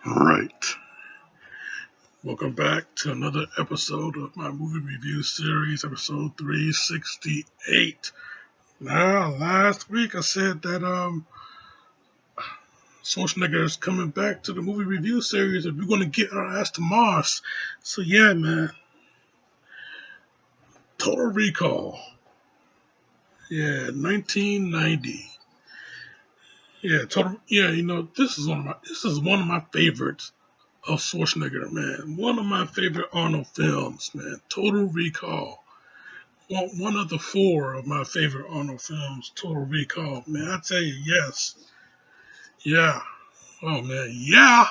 Right. Welcome back to another episode of my movie review series, episode 368. Now, last week I said that Schwarzenegger is coming back to the movie review series and we're going to get our ass to Mars. So yeah, man. Total Recall. Yeah, 1990. Yeah, total. Yeah, this is one of my favorites of Schwarzenegger, man. One of my favorite Arnold films, man. Total Recall. One of the four of my favorite Arnold films, Total Recall. Man, I tell you, yes. Yeah. Oh, man. Yeah.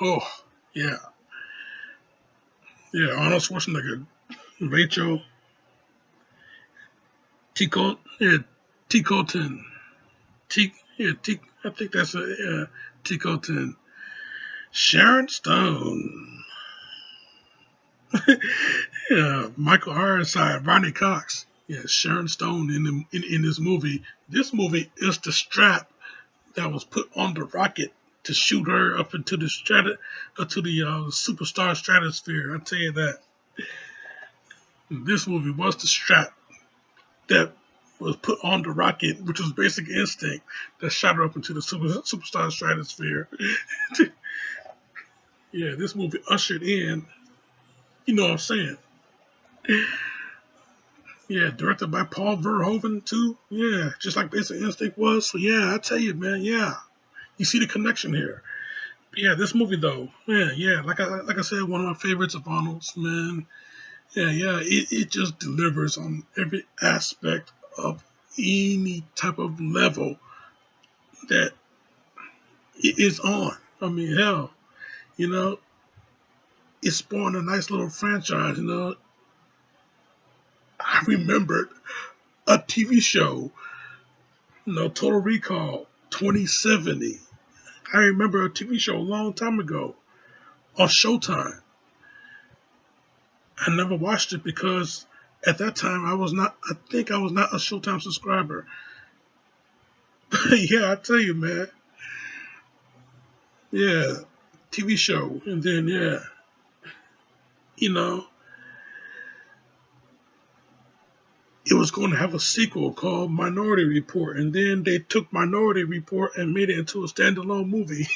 Oh, yeah. Yeah. Arnold Schwarzenegger. Rachel. Tico. Yeah. Ticotin. I think that's Ticotin. Sharon Stone. Yeah. Michael Ironside. Ronnie Cox. Yeah. Sharon Stone in this movie. This movie is the strap that was put on the rocket to shoot her up into the superstar stratosphere. I tell you that this movie was the strap that was put on the rocket, which was Basic Instinct, that shot her up into the superstar stratosphere. Yeah, this movie ushered in. You know what I'm saying? Yeah, directed by Paul Verhoeven too. Yeah, just like Basic Instinct was. So yeah, I tell you, man. Yeah, you see the connection here. Yeah, this movie though, man, yeah, like I said, one of my favorites of Arnold's, man. Yeah, it just delivers on every aspect of any type of level that it is on. I mean, hell, you know, it spawned a nice little franchise. I remembered a TV show, Total Recall 2070. I remember a TV show a long time ago on Showtime. I never watched it because at that time I think I was not a Showtime subscriber. But yeah, I tell you, man. Yeah, TV show. And then, yeah, you know, it was going to have a sequel called Minority Report. And then they took Minority Report and made it into a standalone movie.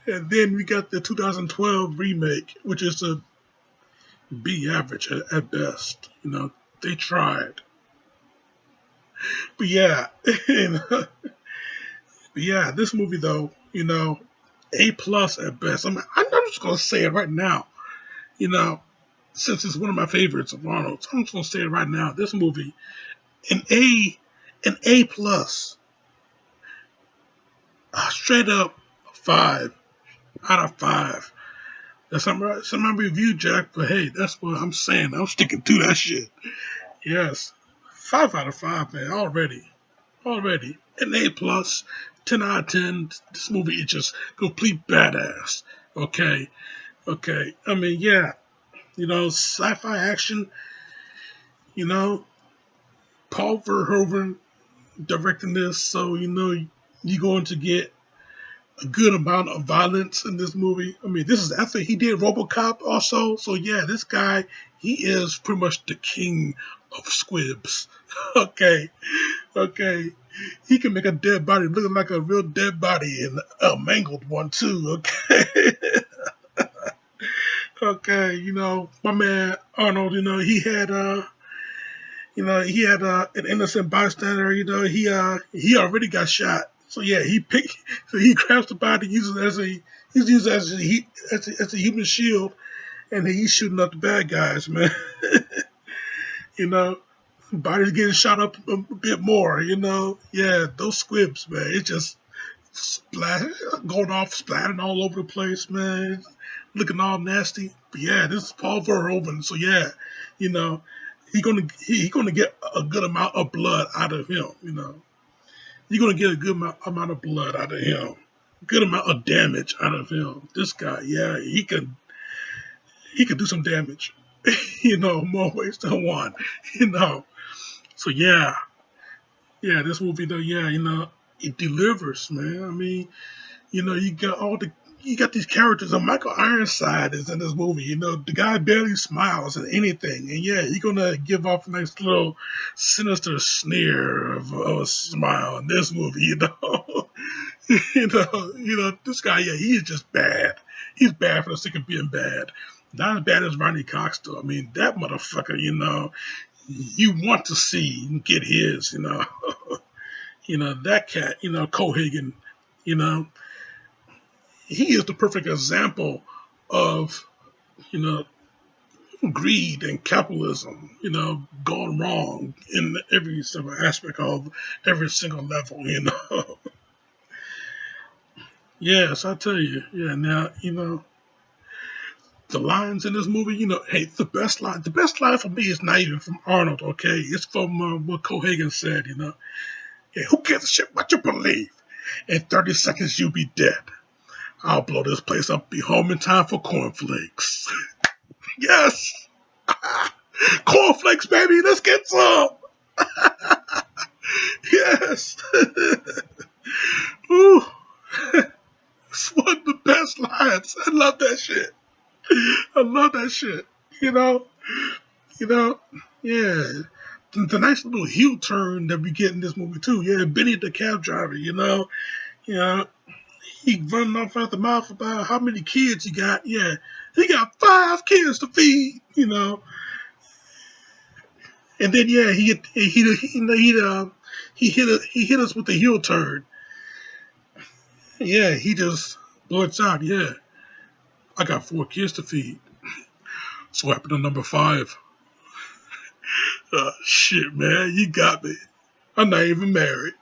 And then we got the 2012 remake, which is a B average at best. They tried. But yeah, but yeah, this movie though, A plus at best. I'm just gonna say it right now. You know, since it's one of my favorites of Arnold, I'm just gonna say it right now. This movie, an A, an A plus, straight up 5 out of 5. That's my review, Jack. But hey, that's what I'm saying. I'm sticking to that shit. Yes, 5 out of 5, man. Already an A plus, 10 out of 10. This movie is just complete badass. Okay, okay. I mean, yeah, sci-fi action. You know, Paul Verhoeven directing this, so you're going to get a good amount of violence in this movie. I mean, this is after he did RoboCop also, so yeah, this guy he is pretty much the king of squibs. Okay, okay. He can make a dead body look like a real dead body and a mangled one too. Okay, okay. My man Arnold. An innocent bystander. He already got shot. So yeah, he grabs the body, he's used as a human shield, and he's shooting up the bad guys, man. you know, Body's getting shot up a bit more. Yeah, those squibs, man. It just going off, splatting all over the place, man. Looking all nasty. But yeah, this is Paul Verhoeven, so yeah, you know, he gonna get a good amount of blood out of him. You're gonna get a good amount of blood out of him, good amount of damage out of him. This guy, yeah, he could do some damage. More ways than one. So yeah, this movie though, yeah, It delivers, man. I mean, you got these characters. And Michael Ironside is in this movie. The guy barely smiles at anything, and yeah, he's gonna give off a nice little sinister sneer of a smile in this movie. This guy. Yeah, he is just bad. He's bad for the sake of being bad. Not as bad as Ronnie Cox, though. I mean, that motherfucker. You want to see get his. That cat. Cohagen. You know, he is the perfect example of you know greed and capitalism, gone wrong in every single aspect of every single level. Yes, I tell you. Yeah, now the lines in this movie. Hey, the best line for me is not even from Arnold. Okay, it's from what Cohagen said. Hey, who gives a shit what you believe? In 30 seconds, you'll be dead. I'll blow this place up. Be home in time for cornflakes. Yes. Cornflakes, baby. Let's get some. Yes. Ooh. It's one of the best lines. I love that shit. I love that shit. You know? You know? Yeah. The nice little heel turn that we get in this movie too. Yeah, Benny the cab driver, You know, he running off at the mouth about how many kids he got. Yeah. He got 5 kids to feed, And then yeah, he hit us with the heel turn. Yeah, he just blurts out, yeah, I got 4 kids to feed. So what happened to number 5? Shit, man, you got me. I'm not even married.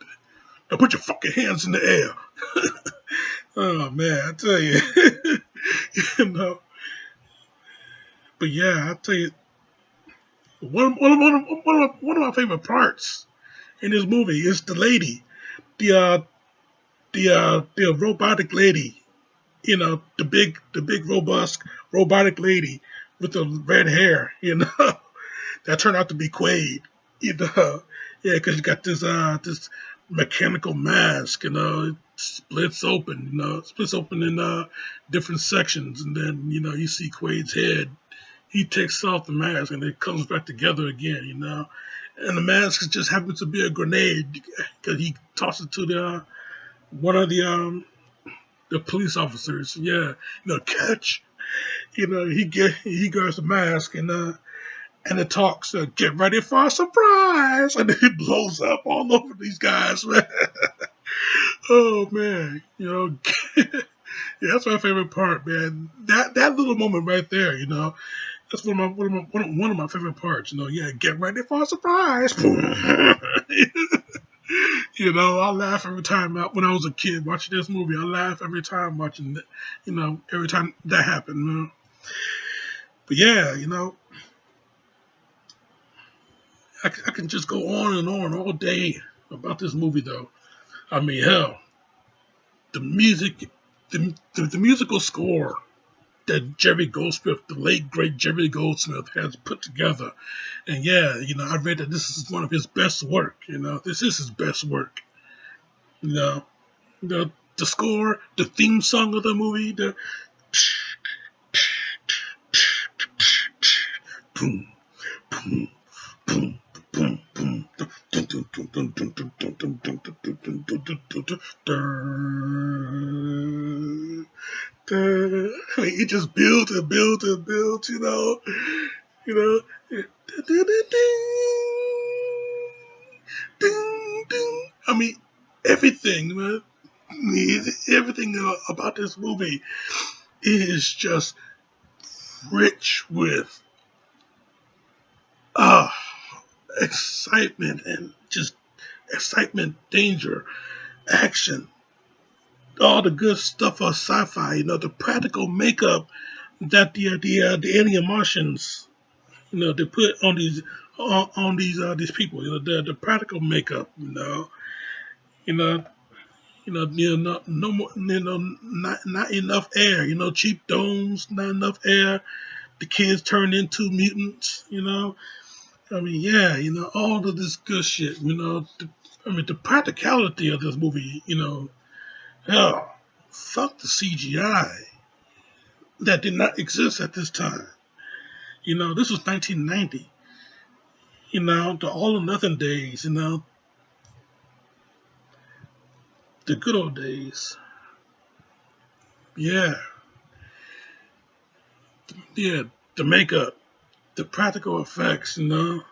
Now put your fucking hands in the air. Oh man, I tell you, you know. But yeah, I tell you, one of my favorite parts in this movie is the lady, the the robotic lady, the big robust robotic lady with the red hair, that turned out to be Quaid, yeah, because you got this mechanical mask, it splits open in different sections, and then you see Quaid's head. He takes off the mask and it comes back together again, and the mask just happens to be a grenade because he tossed it to the one of the police officers. Yeah, catch. He grabs the mask and it talks. Get ready for a surprise, and then it blows up all over these guys, man. Oh man, yeah, that's my favorite part, man. That little moment right there, that's one of my favorite parts. Yeah, get ready for a surprise. I laugh every time when I was a kid watching this movie. I laugh every time watching it. Every time that happened. But yeah, I can just go on and on all day about this movie, though. I mean, hell, the music, the musical score that Jerry Goldsmith, the late great Jerry Goldsmith, has put together. And yeah, I read that this is one of his best work. This is his best work. You know, the score, the theme song of the movie, the boom, boom, boom, boom, boom. It just builds and builds and builds, you know. I mean, everything, man. Everything about this movie is just rich with uh, excitement and just excitement, danger, action, all the good stuff of sci-fi. The practical makeup that the alien Martians, they put on these people. The practical makeup. You know, no more, not enough air. Cheap domes, not enough air. The kids turn into mutants. I mean, yeah, all of this good shit. I mean, the practicality of this movie. Hell, fuck the CGI that did not exist at this time. This was 1990. The all or nothing days. The good old days. Yeah, yeah. The makeup, the practical effects. You know.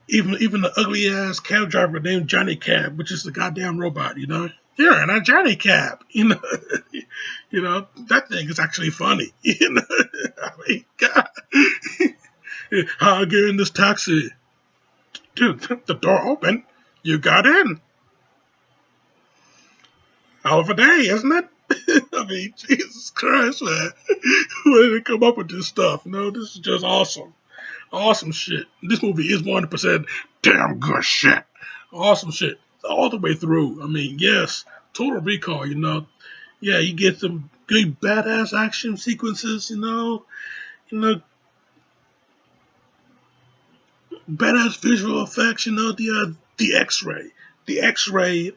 Even the ugly ass cab driver named Johnny Cab, which is the goddamn robot. You're in a Johnny Cab. That thing is actually funny. I mean, God, how I get in this taxi? Dude, the door open. You got in. Hell of a day, isn't it? I mean, Jesus Christ, man. Where did they come up with this stuff? This is just awesome. Awesome shit. This movie is 100% damn good shit. Awesome shit. All the way through. I mean, yes. Total Recall, Yeah, you get some good badass action sequences, You know, badass visual effects, the X-ray. The X-ray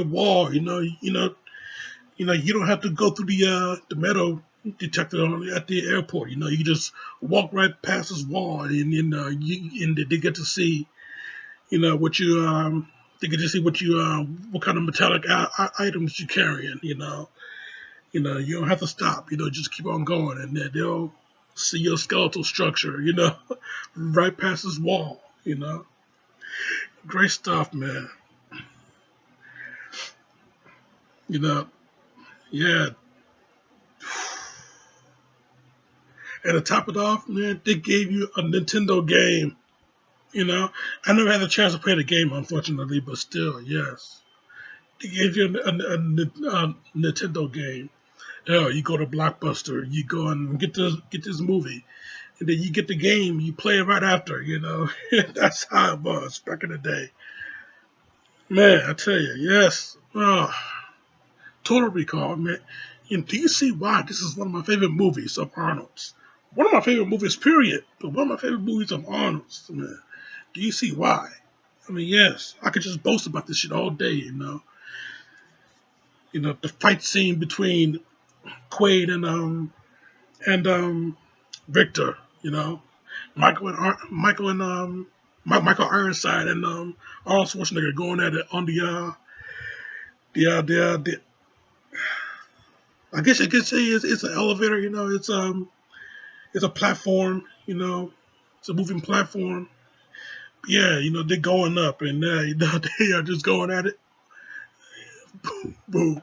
wall, you don't have to go through the metal detector at the airport. You just walk right past this wall, and they get to see, what you they get to see what kind of metallic items you carrying. You don't have to stop. Just keep on going, and then they'll see your skeletal structure. Right past this wall. Great stuff, man. You know, yeah. And to top it off, man, they gave you a Nintendo game. I never had a chance to play the game, unfortunately, but still, yes. They gave you a Nintendo game. You go to Blockbuster, you go and get this movie, and then you get the game, you play it right after. That's how it was back in the day. Man, I tell you, yes. Oh, Total Recall, man. Do you see why this is one of my favorite movies of Arnold's? One of my favorite movies, period. But one of my favorite movies of Arnold's, man. Do you see why? I mean, yes, I could just boast about this shit all day, the fight scene between Quaid and Victor, Michael Ironside and Arnold Schwarzenegger going at it on the I guess you could say it's an elevator, it's a platform, it's a moving platform. Yeah, they're going up, and they are just going at it, boom, boom,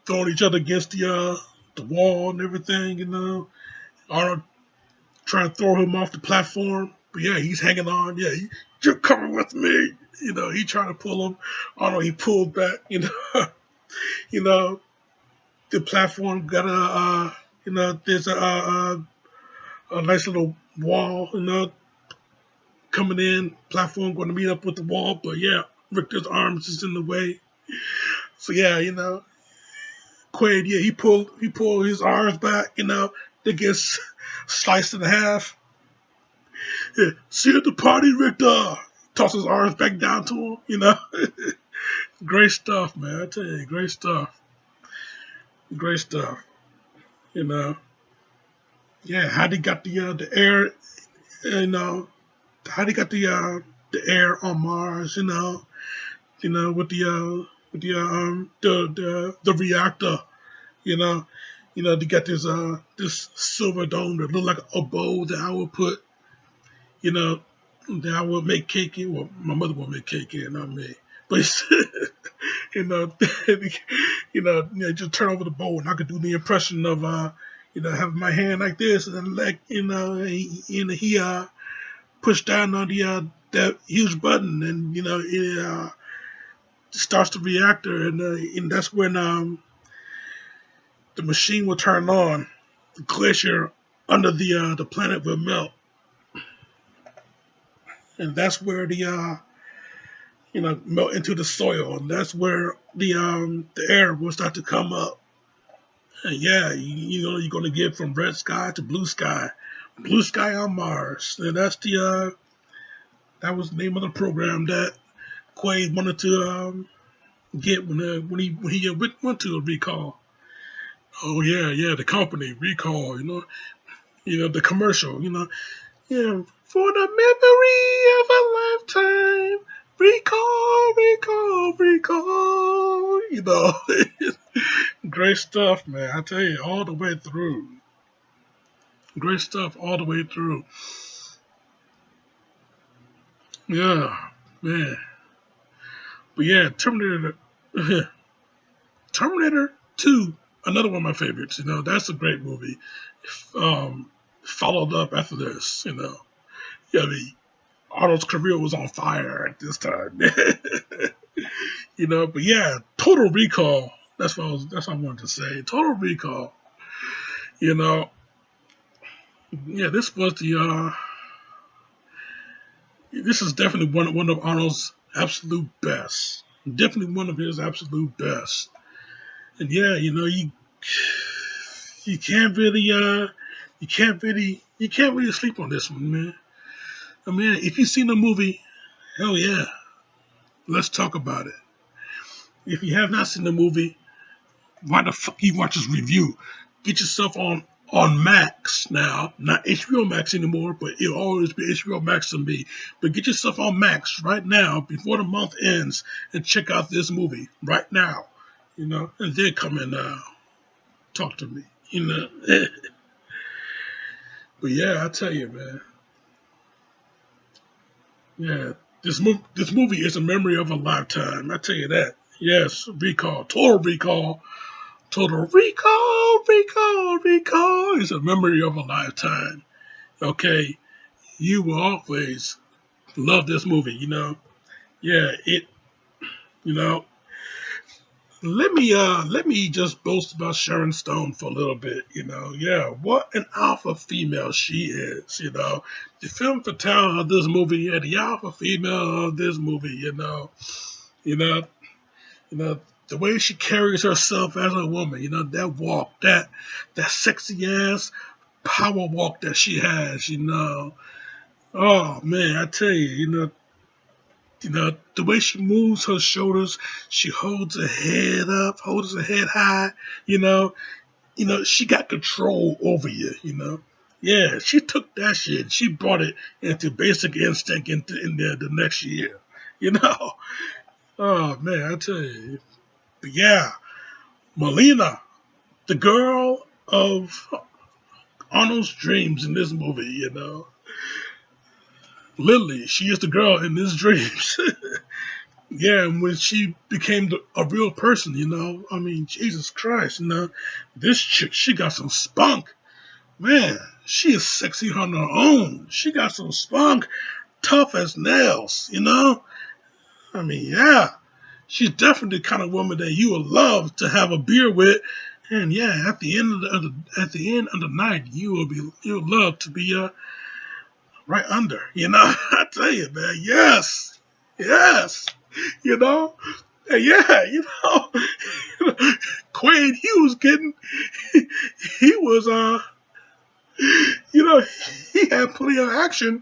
throwing each other against the wall and everything. Arnold trying to throw him off the platform, but yeah, he's hanging on. Yeah, you're coming with me. He trying to pull him. Arnold, he pulled back. You know, the platform got there's a nice little wall. Coming in, platform going to meet up with the wall, but yeah, Victor's arms is in the way. So yeah, Quaid, yeah, he pulled his arms back, they get sliced in half. Yeah, see you at the party, Victor. Toss his arms back down to him. Great stuff, man. I tell you, great stuff. Great stuff. You know. Yeah, how they got the air, you know, how they got the air on Mars, with the reactor, you know, they got this silver dome that look like a bowl that I would put, you know, that I would make cake in. Well, my mother would make cake in, not me. But you know, just turn over the bowl and I could do the impression of having my hand like this and then he pushed down on the that huge button and it starts the reactor and that's when the machine will turn on. The glacier under the planet will melt, and that's where the melt into the soil, and that's where the air will start to come up. And yeah, you're gonna get from red sky to blue sky, Blue Sky on Mars. And that's that was the name of the program that Quaid wanted to get when he went to a recall. Oh yeah, yeah, the company recall. The commercial. Yeah, for the memory of a lifetime. Recall, recall, recall. Great stuff, man. I tell you, all the way through. Great stuff all the way through. Yeah, man. But yeah, Terminator 2, another one of my favorites. That's a great movie. Um, Followed up after this. Yeah, Arnold's career was on fire at this time. But yeah, Total Recall. That's what I wanted to say. Total Recall. You know, yeah, this is definitely one of Arnold's absolute best. Definitely one of his absolute best. And yeah, you can't really you can't really sleep on this one, man. I mean, if you've seen the movie, hell yeah, let's talk about it. If you have not seen the movie, why the fuck you watch this review? Get yourself on Max now, not HBO Max anymore, but it'll always be HBO Max to me. But get yourself on Max right now before the month ends and check out this movie right now. And then come and talk to me. But yeah, I tell you, man. Yeah, this movie is a memory of a lifetime. I tell you that. Yes, recall, total recall, total recall, recall, recall is a memory of a lifetime. Okay, you will always love this movie. Yeah, you know. Let me just boast about Sharon Stone for a little bit. Yeah, what an alpha female she is. The film fatale of this movie, yeah, the alpha female of this movie. You know, the way she carries herself as a woman. That walk, that sexy ass power walk that she has. Oh man, I tell you, the way she moves her shoulders, she holds her head up, holds her head high. You know, she got control over you. Yeah, she took that shit, she brought it into Basic Instinct in the next year. You know, oh man, I tell you. But yeah, Melina, the girl of Arnold's dreams in this movie. Lily, she is the girl in his dreams. Yeah, and when she became a real person, I mean, Jesus Christ, this chick, she got some spunk. Man, she is sexy on her own. She got some spunk, tough as nails. I mean, yeah, she's definitely the kind of woman that you would love to have a beer with. And yeah, at the end of the night, you'll love to be right under. I tell you, man, yes, yes, you know. And yeah, Quaid, he, he was, you know, he had plenty of action.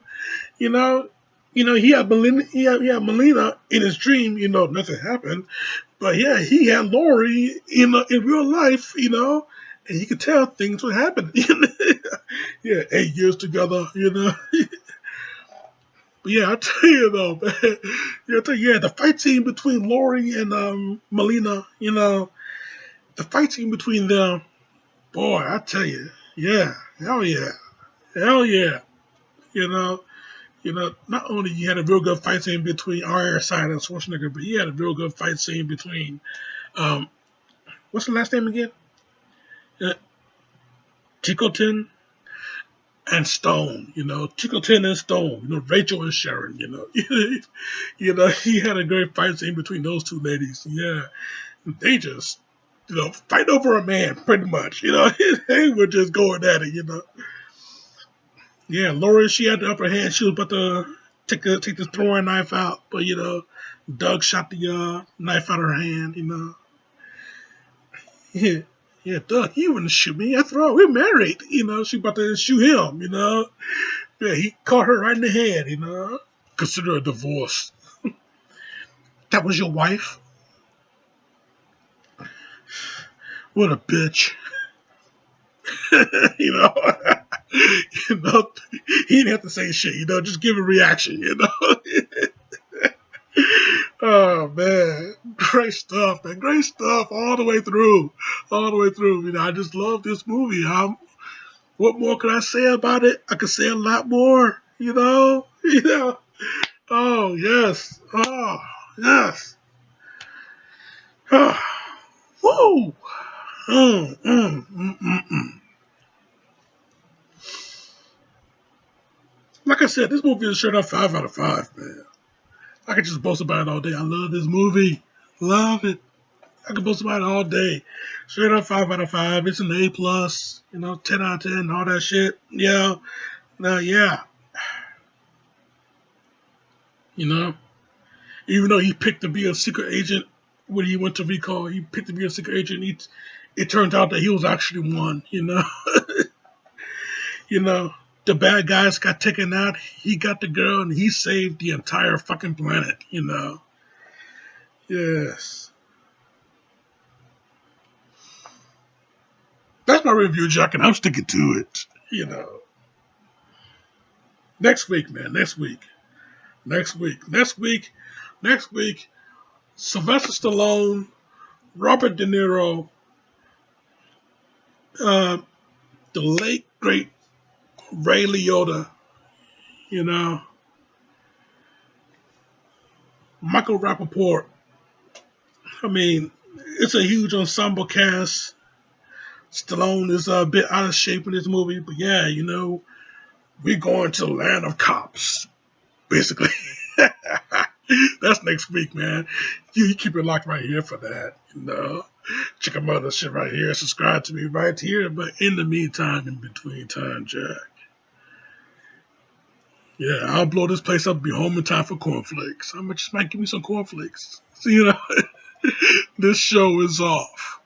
You know, he had Melina in his dream. Nothing happened, but yeah, he had Lori in real life. And you could tell things would happen. Yeah, 8 years together. But yeah, I tell you though, man. Yeah, I tell you, yeah, the fight scene between Lori and Melina. The fight scene between them. Boy, I tell you, yeah, hell yeah, hell yeah. You know, not only you had a real good fight scene between Ironside and Schwarzenegger, but you had a real good fight scene between um, what's the last name again? Uh, Tickleton and Stone. Tickleton and Stone. Rachel and Sharon. He had a great fight scene between those two ladies. Yeah, they just fight over a man, pretty much. They were just going at it. Yeah, Lori, she had the upper hand. She was about to take the throwing knife out, but Doug shot the knife out of her hand. Yeah, Yeah, Doug, he wouldn't shoot me. After all, we're married. She about to shoot him. Yeah, he caught her right in the head. Consider a divorce. That was your wife? What a bitch. you know, you know, he didn't have to say shit. Just give a reaction. Oh man, great stuff, man. Great stuff all the way through, all the way through. I just love this movie. What more can I say about it? I could say a lot more. Oh yes, oh yes. Oh, woo. Like I said, this movie is straight up 5 out of 5, man. I could just boast about it all day. I love this movie. Love it. I could boast about it all day. Straight up 5 out of 5. It's an A plus. 10 out of 10. All that shit. Yeah. Yeah. You know. Even though he picked to be a secret agent when he went to recall, he picked to be a secret agent. It turned out that he was actually one. You know. The bad guys got taken out. He got the girl, and he saved the entire fucking planet. Yes. That's my review, Jack, and I'm sticking to it. Next week, man. Next week. Next week. Next week. Next week. Sylvester Stallone, Robert De Niro, uh, the late great Ray Liotta, you know, Michael Rappaport. I mean, it's a huge ensemble cast. Stallone is a bit out of shape in this movie, but yeah, we're going to the land of cops, basically. That's next week, man. You keep it locked right here for that. Check out my other shit right here. Subscribe to me right here. But in the meantime, in between time, Jack. Yeah, I'll blow this place up. Be home in time for cornflakes. I just might give me some cornflakes. So, this show is off.